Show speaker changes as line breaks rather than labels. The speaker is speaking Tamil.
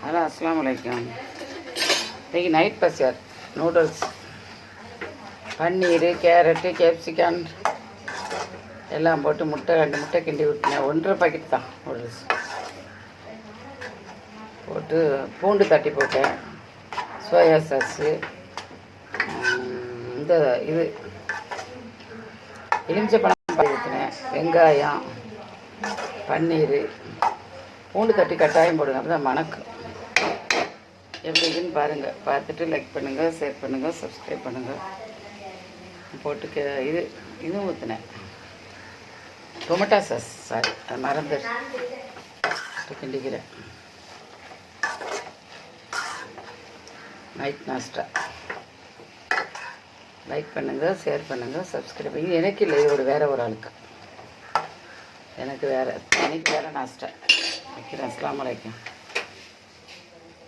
ஹலோ அஸ்ஸலாமு அலைக்கும். இன்றைக்கி நைட் பசியார் நூடுல்ஸ், பன்னீர், கேரட்டு, கேப்சிகான் எல்லாம் போட்டு முட்டை 2 முட்டை கிண்டி விட்டுனேன். 1.5 பாக்கெட் தான் நூடுல்ஸ் போட்டு பூண்டு தட்டி போட்டேன். சோயா சாஸு, இந்த இது எலுமிச்சப்பழம் பால் ஊற்றினேன். வெங்காயம், பன்னீர், பூண்டு தட்டி கட்டாயம் போடுங்க, அப்போ தான் மணக்கும். எப்படி இருக்குன்னு பாருங்கள். பார்த்துட்டு லைக் பண்ணுங்கள், ஷேர் பண்ணுங்கள், சப்ஸ்கிரைப் பண்ணுங்கள். போட்டு இதுவும் ஊற்றினேன். டொமேட்டோ சாஸ், சாரி அது மறந்துட்டு கிண்டிக்கிறேன். நைட் நாஸ்டா. லைக் பண்ணுங்கள், ஷேர் பண்ணுங்கள், சப்ஸ்கிரைப் பண்ணுங்கள். எனக்கு இல்லை, வேறு ஒரு ஆளுக்கு. எனக்கு வேறு நாஸ்டா வைக்கிறேன். அஸ்ஸலாமு அலைக்கும்.